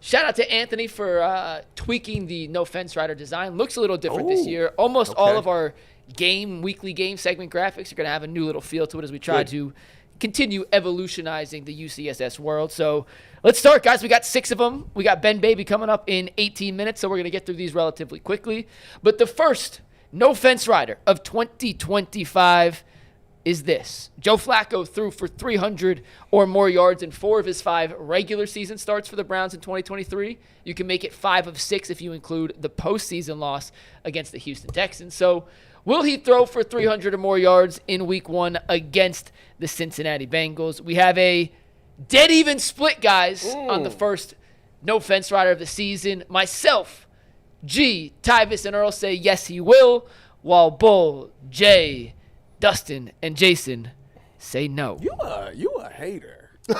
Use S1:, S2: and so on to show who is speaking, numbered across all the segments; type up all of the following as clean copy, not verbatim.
S1: Shout out to Anthony for tweaking the No Fence Rider design. Looks a little different this year. Almost all of our weekly game segment graphics are going to have a new little feel to it as we try to continue evolutionizing the UCSS world. So let's start, guys. We got 6 of them. We got Ben Baby coming up in 18 minutes, so we're going to get through these relatively quickly. But the first No Fence Rider of 2025 is this. Joe Flacco threw for 300 or more yards in 4 of his 5 regular season starts for the Browns in 2023. You can make it 5 of 6 if you include the postseason loss against the Houston Texans. So will he throw for 300 or more yards in week 1 against the Cincinnati Bengals? We have a dead even split, guys, on the first No Fence Rider of the season. Myself, G, Tyvis, and Earl say yes, he will, while Bull, Jay, Dustin, and Jason say no.
S2: You a hater. You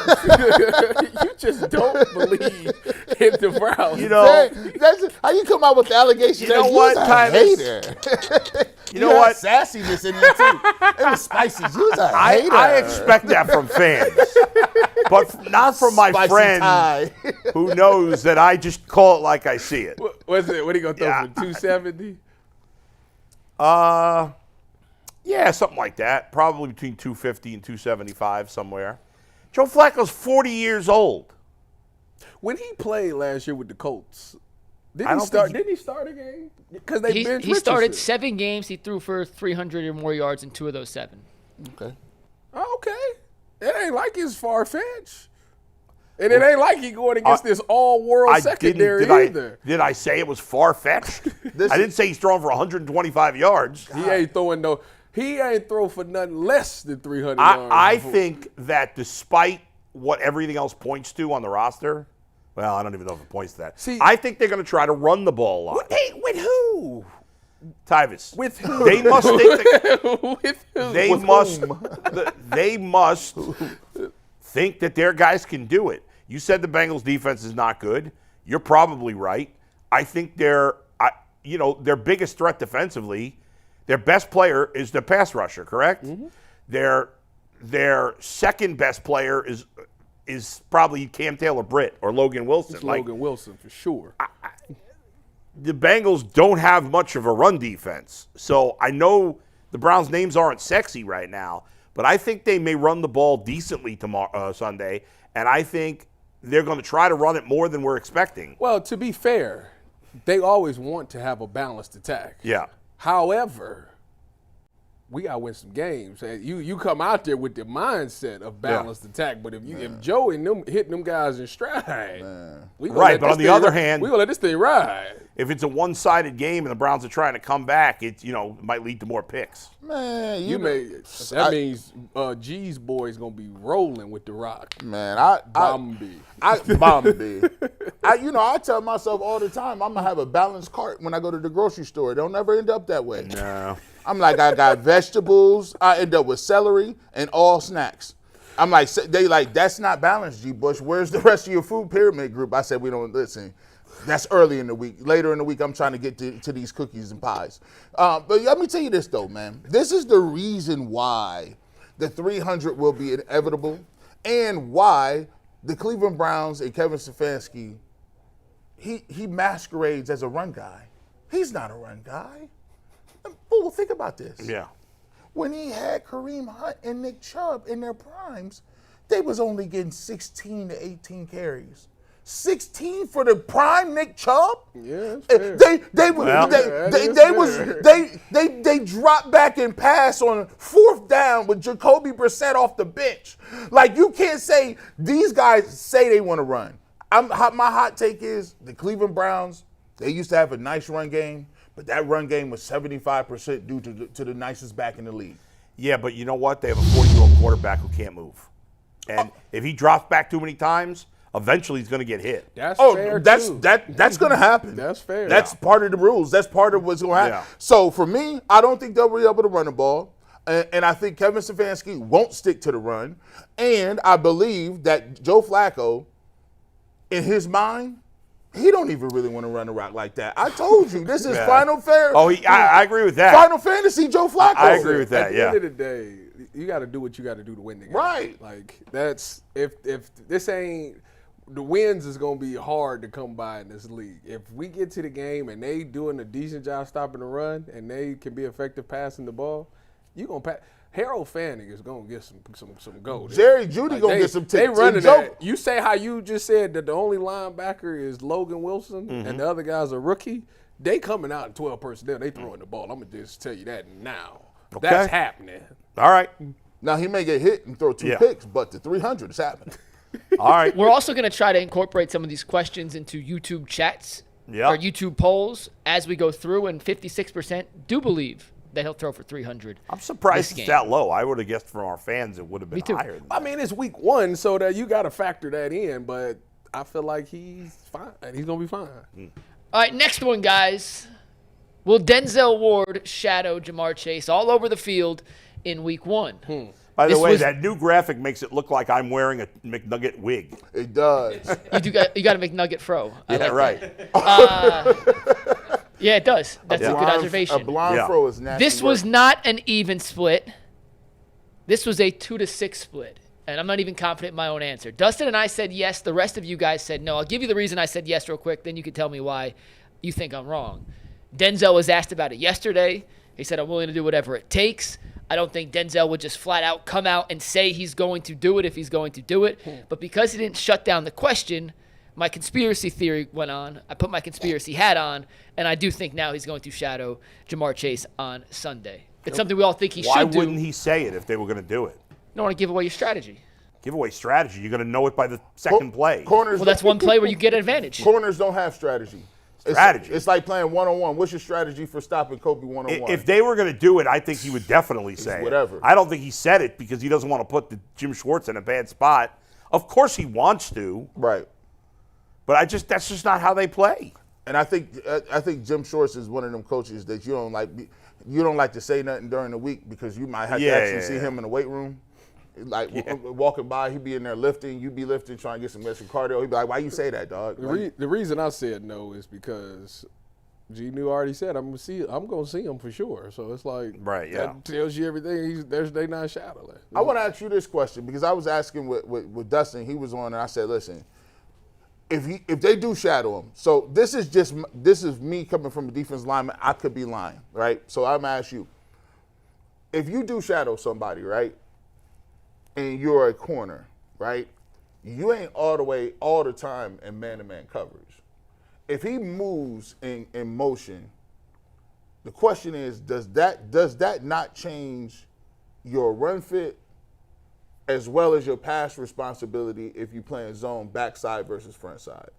S2: just don't believe in the Browns.
S3: You know, that's how you come out with the allegation.
S4: You know what,
S3: Tyvis? You know what? Sassiness in you too. It was spicy. You was a hater.
S4: I expect that from fans, but not from my
S3: Spicy
S4: friend
S3: tie.
S4: who knows that I just call it like I see it.
S2: What's it? What are you gonna throw for 270?
S4: Yeah, something like that. Probably between 250 and 275 somewhere. Joe Flacco's 40 years old.
S2: When he played last year with the Colts,
S4: I don't
S2: didn't he start a game? Because they benched
S1: he started
S2: Richardson.
S1: 7 games. He threw for 300 or more yards in 2 of those 7.
S3: Okay.
S2: Oh, okay. It ain't like it's far-fetched. And it ain't like he going against this all-world secondary either.
S4: Did I say it was far-fetched? I didn't say he's throwing for 125 yards.
S2: He ain't throwing he ain't throw for nothing less than 300 yards.
S4: I think that despite what everything else points to on the roster, well, I don't even know if it points to that. See, I think they're going to try to run the ball a lot.
S2: With who?
S4: Tyvis.
S2: With who?
S4: They must think that,
S2: With who?
S4: they
S2: With
S4: must
S2: whom?
S4: they must think that their guys can do it. You said the Bengals defense is not good. You're probably right. I think their biggest threat defensively, their best player is the pass rusher, correct? Mm-hmm. Their second best player is probably Cam Taylor-Britt or Logan Wilson.
S2: It's Logan Wilson for sure.
S4: The Bengals don't have much of a run defense. So I know the Browns' names aren't sexy right now, but I think they may run the ball decently tomorrow, Sunday, and I think they're going to try to run it more than we're expecting.
S2: Well, to be fair, they always want to have a balanced attack.
S4: Yeah.
S2: However, we got to win some games. You come out there with the mindset of balanced attack, but if Joe and them hitting them guys in stride,
S4: right. But on the other hand,
S2: we're going to let this thing ride.
S4: If it's a one-sided game and the Browns are trying to come back, it might lead to more picks.
S3: Man,
S2: that means G's boy's going to be rolling with the rock.
S3: Man,
S2: Bombi.
S3: I tell myself all the time, I'm going to have a balanced cart when I go to the grocery store. Don't ever end up that way.
S4: No.
S3: I'm like, I got vegetables. I end up with celery and all snacks. I'm like, they like, that's not balanced, G. Bush. Where's the rest of your food pyramid group? I said, we don't listen. That's early in the week. Later in the week, I'm trying to get to these cookies and pies. But let me tell you this, though, man. This is the reason why the 300 will be inevitable and why the Cleveland Browns and Kevin Stefanski, he masquerades as a run guy. He's not a run guy. Fool, think about this.
S4: Yeah.
S3: When he had Kareem Hunt and Nick Chubb in their primes, they was only getting 16 to 18 carries. 16 for the prime Nick Chubb?
S2: Yeah,
S3: they dropped back and pass on 4th down with Jacoby Brissett off the bench. Like, you can't say these guys say they want to run. My hot take is the Cleveland Browns, they used to have a nice run game, but that run game was 75% due to the nicest back in the league.
S4: Yeah, but you know what? They have a 40-year-old quarterback who can't move. And if he drops back too many times, eventually he's going to get hit.
S2: That's fair,
S3: that's
S2: too.
S3: That's going to happen.
S2: That's fair.
S3: That's part of the rules. That's part of what's going to happen.
S4: Yeah.
S3: So for me, I don't think they'll be able to run the ball. And I think Kevin Stefanski won't stick to the run. And I believe that Joe Flacco, in his mind, he don't even really want to run the rock like that. I told you, this is Final Fantasy.
S4: Oh, I agree with that.
S3: Final Fantasy Joe Flacco.
S4: I agree with that,
S2: At the end of the day, you got to do what you got to do to win the game.
S3: Right.
S2: Like, that's if this ain't the wins is going to be hard to come by in this league. If we get to the game and they doing a decent job stopping the run and they can be effective passing the ball, you going to pass. Harold Fanning is going to get some gold.
S3: Jerry Jeudy going to get some tips.
S2: They running that. You say how you just said that the only linebacker is Logan Wilson and the other guy's a rookie. They coming out in 12 personnel. They throwing the ball. I'm going to just tell you that now.
S4: Okay.
S2: That's happening.
S4: All right.
S3: Now, he may get hit and throw 2 picks, but the 300 is happening.
S4: All right.
S1: We're also going to try to incorporate some of these questions into YouTube chats or YouTube polls as we go through, and 56% do believe that he'll throw for 300.
S4: I'm surprised it's that low. I would have guessed from our fans it would have been higher than that.
S2: I mean, it's week 1, so that you got to factor that in, but I feel like he's fine. He's going to be fine.
S1: All right, next one, guys. Will Denzel Ward shadow Jamar Chase all over the field in week 1?
S4: By the way, that new graphic makes it look like I'm wearing a McNugget wig.
S3: It does.
S1: You got a McNugget fro.
S4: Right.
S1: Yeah, it does. That's a good observation.
S3: A blonde fro is nasty.
S1: This was not an even split. This was a 2-6 split. And I'm not even confident in my own answer. Dustin and I said yes. The rest of you guys said no. I'll give you the reason I said yes real quick. Then you can tell me why you think I'm wrong. Denzel was asked about it yesterday. He said, I'm willing to do whatever it takes. I don't think Denzel would just flat out come out and say he's going to do it if he's going to do it. But because he didn't shut down the question, my conspiracy theory went on. I put my conspiracy hat on, and I do think now he's going to shadow Jamar Chase on Sunday. It's something we all think he should do.
S4: Why wouldn't he say it if they were going to do it?
S1: You don't want to give away your strategy.
S4: Give away strategy. You're going to know it by the second play.
S3: Corners.
S1: Well, that's one play where you get an advantage.
S3: Corners don't have strategy. It's like playing one-on-one. What's your strategy for stopping Kobe one-on-one?
S4: If they were going to do it, I think he would definitely say
S3: whatever.
S4: it. I don't think he said it because he doesn't want to put Jim Schwartz in a bad spot. Of course he wants to.
S3: Right.
S4: But that's just not how they play.
S3: And I think Jim Schwartz is one of them coaches that you don't like to say nothing during the week because you might have to actually see him in the weight room. Like walking by, he'd be in there lifting, you be lifting, trying to get some extra cardio. He'd be like, "Why you say that, dog?"
S2: The reason I said no is because G New already said I'm gonna see him for sure. So it's like that tells you everything. They not shadowing.
S3: I want to ask you this question because I was asking with Dustin. He was on, and I said, "Listen, if they do shadow him, so this is me coming from a defense lineman. I could be lying, right? So I'm gonna ask you, if you do shadow somebody, right?" And you're a corner, right? You ain't all the time in man-to-man coverage. If he moves in motion, the question is, does that not change your run fit as well as your pass responsibility if you play in zone backside versus front side?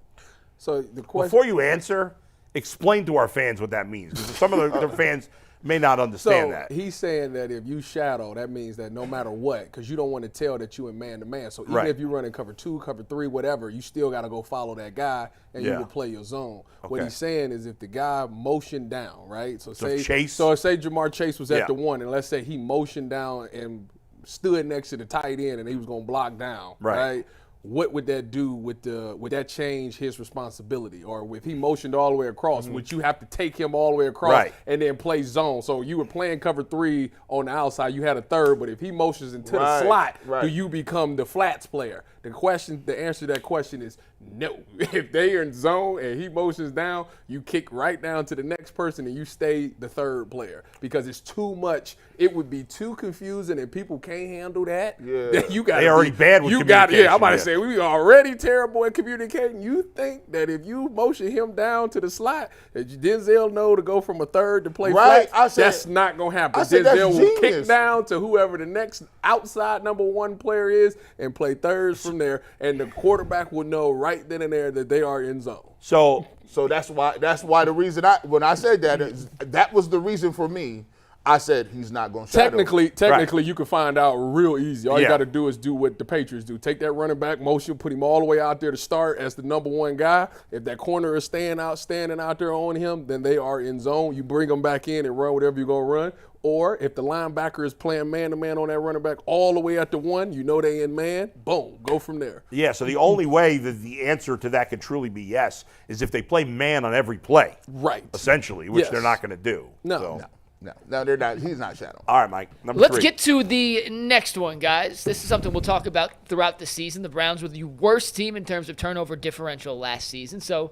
S2: So the question,
S4: before you answer, explain to our fans what that means because some of their fans may not understand that.
S2: He's saying that if you shadow, that means that no matter what, because you don't want to tell that you in man-to-man. So even if you run in cover 2, cover 3, whatever, you still got to go follow that guy and you will play your zone. Okay. What he's saying is if the guy motioned down, right? So say Jamar Chase was at the 1, and let's say he motioned down and stood next to the tight end and he was going to block down, right? What would that do would that change his responsibility? Or if he motioned all the way across, would you have to take him all the way across and then play zone? So you were playing cover 3 on the outside, you had a third, but if he motions into the slot, do you become the flats player? The answer to that question is no. If they are in zone and he motions down, you kick right down to the next person and you stay the third player because it's too much. It would be too confusing and people can't handle that. Yeah.
S4: They already bad with communication.
S2: I'm about to say, we already terrible at communicating. You think that if you motion him down to the slot, that Denzel know to go from a third to play flat? That's not going to happen. Denzel will kick down to whoever the next outside number 1 player is and play thirds from there, and the quarterback will know right then and there that they are in zone.
S3: So that's why the reason when I said that was the reason for me. I said he's not going to shadow.
S2: Technically, you can find out real easy. All you got to do is do what the Patriots do. Take that running back motion, put him all the way out there to start as the number 1 guy. If that corner is standing out there on him, then they are in zone. You bring them back in and run whatever you're going to run. Or if the linebacker is playing man-to-man on that running back all the way at the 1, you know they in man, boom, go from there.
S4: Yeah, so the only way that the answer to that could truly be yes is if they play man on every play.
S2: Right.
S4: Essentially, which they're not going to do.
S2: No.
S3: No, they're not. He's not shadowing.
S4: All right, Mike. Number
S1: Let's
S4: 3.
S1: get to the next one, guys. This is something we'll talk about throughout the season. The Browns were the worst team in terms of turnover differential last season. So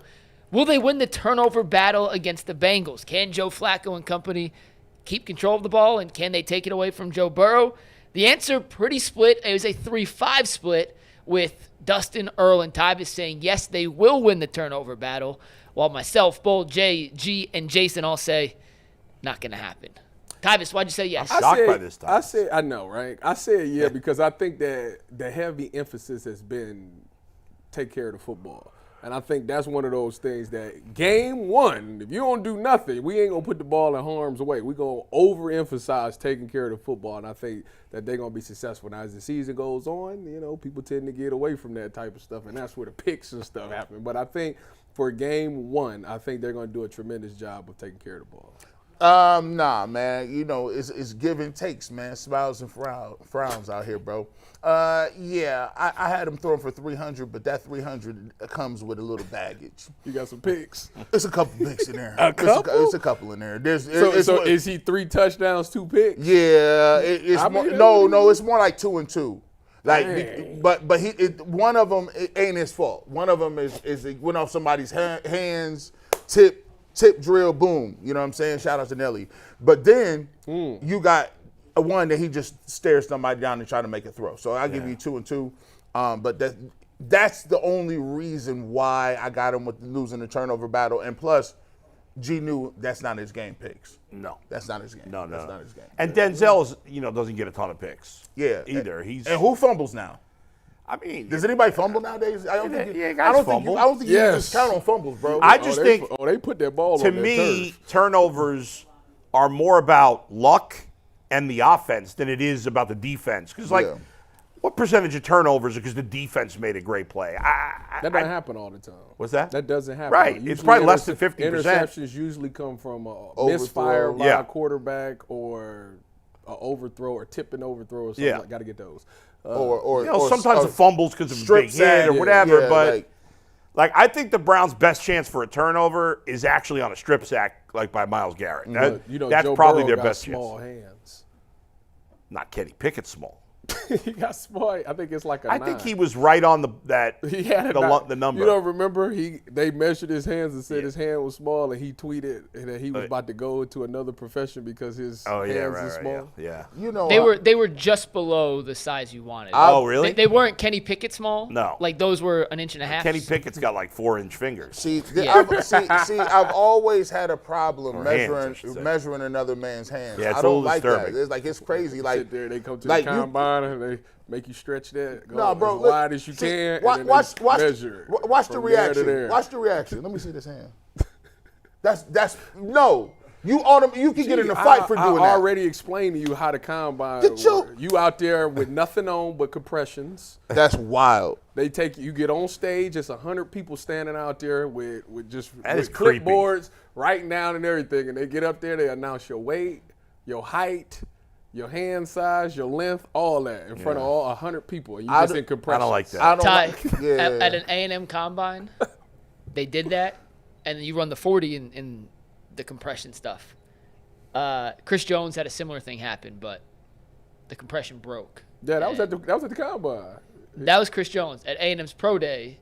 S1: will they win the turnover battle against the Bengals? Can Joe Flacco and company keep control of the ball, and can they take it away from Joe Burrow? The answer, pretty split. It was a 3-5 split with Dustin, Earl, and Tyvis saying, yes, they will win the turnover battle, while myself, Bull, Jay, G, and Jason all say, not going to happen. Tyvis, why'd you say yes?
S4: I'm shocked by this time.
S2: I know, right? I said yeah because I think that the heavy emphasis has been take care of the football. And I think that's one of those things that game one, if you don't do nothing, we ain't going to put the ball in harm's way. We're going to overemphasize taking care of the football, and I think that they're going to be successful. Now, as the season goes on, people tend to get away from that type of stuff, and that's where the picks and stuff happen. But I think for game one, I think they're going to do a tremendous job of taking care of the ball.
S3: Nah, man. It's give and takes, man. Smiles and frowns out here, bro. Yeah, I had him throwing for 300, but that 300 comes with a little baggage.
S2: You got some picks.
S3: It's a couple picks in there.
S2: Couple?
S3: It's a couple in there.
S2: So is he 3 touchdowns, 2 picks?
S3: Yeah, it's more, no, it's more like 2 and 2. Like, but one of them it ain't his fault. One of them is it went off somebody's hands, tip drill, boom. You know what I'm saying? Shout out to Nelly. But then you got one that he just stares somebody down and try to make a throw. So I'll give you 2 and 2. But that's the only reason why I got him with losing the turnover battle. And plus, G knew that's not his game picks.
S4: No.
S3: That's not his game.
S4: No.
S3: That's not his game.
S4: And Denzel doesn't get a ton of picks.
S3: Yeah.
S4: Either.
S3: And who fumbles now?
S4: I mean,
S3: does anybody fumble nowadays? I don't think you can just count on fumbles, bro.
S4: I just think
S2: they put that ball on
S4: to
S2: that
S4: me,
S2: turf.
S4: turnovers are more about luck and the offense than it is about the defense. Because, what percentage of turnovers are because the defense made a great play?
S2: That doesn't happen all the time.
S4: What's that?
S2: That doesn't happen.
S4: Right.
S2: Usually
S4: it's probably less than 50%.
S2: Interceptions usually come from a misfire by a quarterback or an overthrow or tipping overthrow or something. Got to get those.
S3: Or
S4: sometimes the fumbles because of a big hit or whatever. But I think the Browns' best chance for a turnover is actually on a strip sack, like by Myles Garrett. That's
S2: Joe
S4: probably
S2: Burrow
S4: their best chance.
S2: Small hands.
S4: Not Kenny Pickett small.
S2: He got small. I think it's like a 9.
S4: I think he was right on the number.
S2: You don't remember? They measured his hands and said his hand was small, and he tweeted that he was about to go into another profession because his hands are small.
S4: Yeah.
S1: They were just below the size you wanted.
S4: Oh, really?
S1: They weren't Kenny Pickett small.
S4: No.
S1: Like those were 1.5 inches.
S4: Kenny Pickett's got like 4-inch fingers.
S3: See, I've always had a problem measuring another man's hands.
S4: Yeah, it's
S3: I don't
S4: a little
S3: like
S4: disturbing.
S3: It's crazy. Like
S2: sit there, they come to the combine and they make you stretch that. Go
S3: bro,
S2: as wide as you can.
S3: Watch the reaction.
S2: There.
S3: Watch the reaction. Let me see this hand. That's no. You can get in a fight for doing that.
S2: I already explained to you how the combine works. You out there with nothing on but compressions.
S3: That's wild.
S2: They take you get on stage. It's 100 people standing out there with
S4: creepy.
S2: clipboards writing down and everything, and they get up there. They announce your weight, your height, your hand size, your length, all that in front of all 100 people. And you just in compressions.
S4: I don't like that.
S1: At an A&M combine, they did that, and then you run the 40 in the compression stuff. Chris Jones had a similar thing happen, but the compression broke.
S2: Yeah, that was at the combine.
S1: That was Chris Jones at A&M's pro day.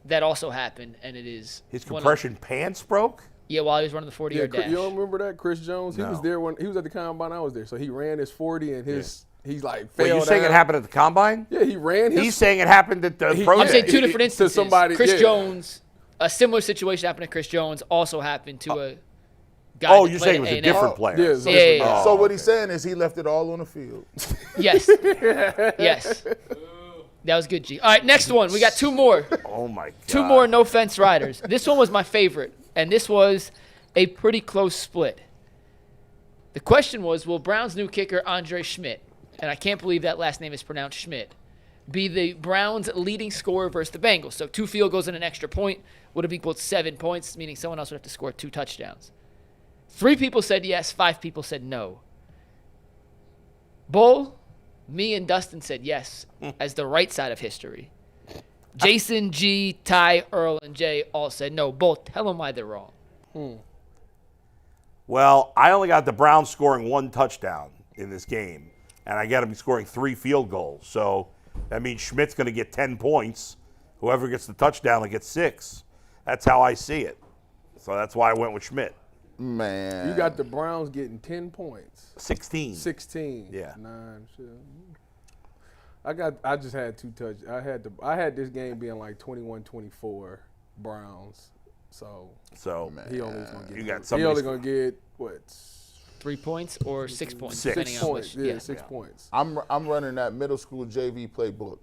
S1: That also happened, and it is
S4: his compression pants broke.
S1: Yeah, while he was running the 40-yard dash.
S2: You don't remember that? Chris Jones? He was there when he was at the combine. I was there. So he ran his 40 and he's like fell
S4: Wait, you saying it happened at the combine?
S2: Yeah, he ran his.
S4: He's saying it happened at the pro day.
S1: I'm saying two different instances. Chris Jones, a similar situation happened to Chris Jones, also happened to a guy.
S4: Oh, you're saying it was a different player.
S1: Yeah.
S3: So what he's saying is he left it all on the field.
S1: Yes. Yes. That was good, G. All right, next one. We got 2 more.
S4: Oh, my God.
S1: 2 more no-fence riders. This one was my favorite, and this was a pretty close split. The question was, will Browns' new kicker, Andre Szymt, and I can't believe that last name is pronounced Schmidt, be the Browns' leading scorer versus the Bengals? So 2 field goals and an extra point would have equaled 7 points, meaning someone else would have to score 2 touchdowns. 3 people said yes, 5 people said no. Bull, me, and Dustin said yes as the right side of history. Jason, G, Ty, Earl, and Jay all said no. Bull, tell them why they're wrong.
S4: Well, I only got the Browns scoring 1 touchdown in this game, and I got them scoring 3 field goals. So that means Schmidt's going to get 10 points. Whoever gets the touchdown will get 6. That's how I see it. So that's why I went with Schmidt.
S3: Man.
S2: You got the Browns getting 10 points.
S4: 16.
S2: 16.
S4: Yeah.
S2: 9. Shit. I just had 2 touch. I had this game being like 21-24 Browns. So
S4: Man,
S2: he only was gonna get.
S4: You got
S2: he only gonna get what?
S1: 3 points or 6 points?
S4: 6
S1: depending on
S2: points.
S1: which-
S2: 6 points.
S3: I'm running that middle school JV playbook.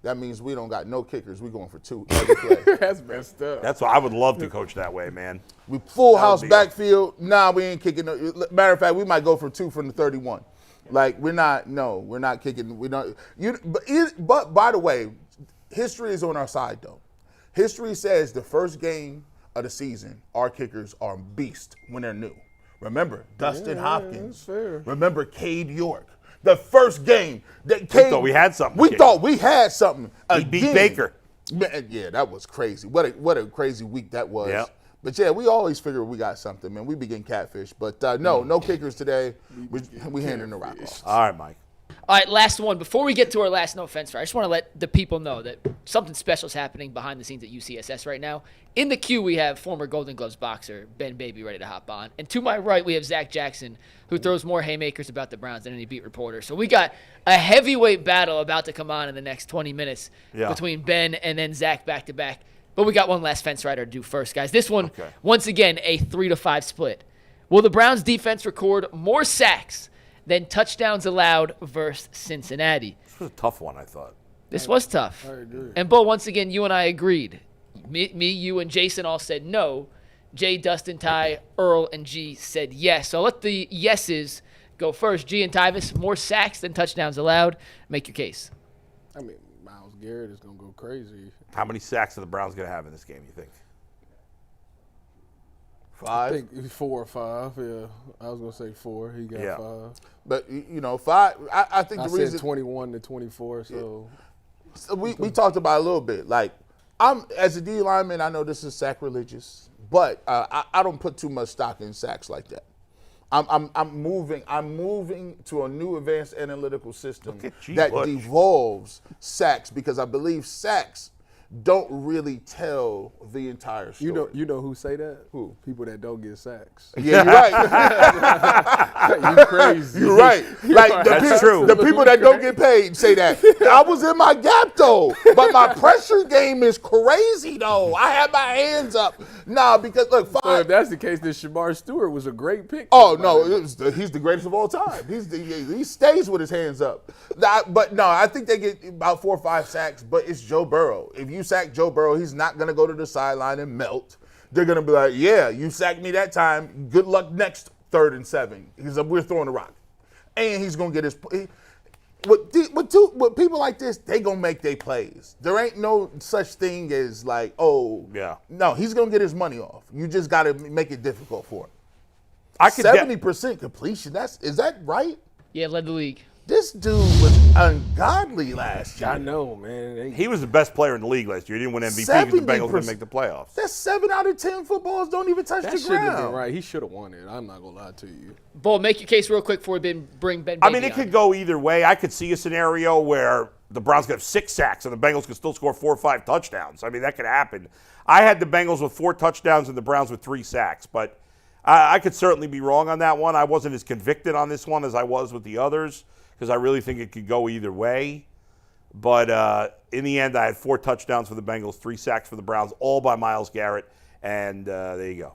S3: That means we don't got no kickers. We going for 2 every play.
S2: That's messed up.
S4: That's what I would love to coach that way, man.
S3: We full house
S4: be
S3: backfield. Nah, we ain't kicking. Matter of fact, we might go for 2 from the 31. Like we're not kicking. We don't. But by the way, history is on our side though. History says the first game of the season, our kickers are beasts when they're new. Remember Dustin Hopkins.
S2: that's fair.
S3: Remember Cade York. The first game that Cade.
S4: We thought we had something.
S3: We thought we had something.
S4: He beat Baker.
S3: Man, yeah, that was crazy. What a crazy week that was.
S4: Yep.
S3: But yeah, we always figure we got something, man. We be getting catfish. But no kickers today. We handing the rock off.
S4: All right, Mike.
S1: All right, last one. Before we get to our last no offense, I just want to let the people know that something special is happening behind the scenes at UCSS right now. In the queue, we have former Golden Gloves boxer Ben Baby ready to hop on. And to my right, we have Zach Jackson, who throws more haymakers about the Browns than any beat reporter. So we got a heavyweight battle about to come on in the next 20 minutes between Ben and then Zach back to back. But we got one last fence rider to do first, guys. This one, once again, a 3-5 split. Will the Browns defense record more sacks than touchdowns allowed versus Cincinnati?
S4: This was a tough one, I thought.
S1: This was tough.
S2: I agree.
S1: And Bo, once again, you and I agreed. Me, you, and Jason all said no. Jay, Dustin, Ty, Earl, and G said yes. So I'll let the yeses go first. G and Tyvis, more sacks than touchdowns allowed. Make your case.
S2: I mean, Myles Garrett is gonna go crazy.
S4: How many sacks are the Browns going to have in this game, you think?
S3: 5.
S2: I think 4 or 5. Yeah, I was gonna say 4. He got 5.
S3: But 5. I think
S2: I
S3: the
S2: said
S3: reason
S2: 21-24. So
S3: we talked about it a little bit. Like I'm as a D lineman, I know this is sacrilegious, but I don't put too much stock in sacks like that. I'm moving to a new advanced analytical system that devolves sacks because I believe sacks don't really tell the entire story.
S2: you know who say that?
S3: Who?
S2: People that don't get sacks.
S3: Yeah, you're right.
S2: You crazy.
S3: You're right. Like
S4: That's true.
S3: The people that don't get paid say that. I was in my gap though, but my pressure game is crazy though. I had my hands up. Nah, because look, 5.
S2: So if that's the case, then Shamar Stewart was a great pick.
S3: Oh no, he's the greatest of all time. He stays with his hands up. But no, I think they get about 4 or 5 sacks. But it's Joe Burrow. If you sack Joe Burrow, he's not gonna go to the sideline and melt. They're gonna be like, yeah, you sacked me that time. Good luck next 3rd and 7. We're throwing the rock, and he's gonna get his. With people like this, they gonna make their plays. There ain't no such thing as like, no, he's gonna get his money off. You just gotta make it difficult for him. 70% completion. Is that right?
S1: Yeah, led the league.
S3: This dude was ungodly last year.
S2: I know, man.
S4: He was the best player in the league last year. He didn't win MVP because the Bengals didn't make the playoffs.
S3: That's 7 out of 10 footballs don't even touch
S2: That
S3: the
S2: shouldn't have been
S3: ground.
S2: right. He should have won it. I'm not gonna lie to you.
S1: Bo, make your case real quick before we bring Ben Baby
S4: I mean, it
S1: on.
S4: could go either way. I could see a scenario where the Browns could have 6 sacks and the Bengals could still score 4 or 5 touchdowns. I mean, that could happen. I had the Bengals with 4 touchdowns and the Browns with 3 sacks, but I could certainly be wrong on that one. I wasn't as convicted on this one as I was with the others because I really think it could go either way. But in the end, I had 4 touchdowns for the Bengals, 3 sacks for the Browns, all by Myles Garrett, and there you go.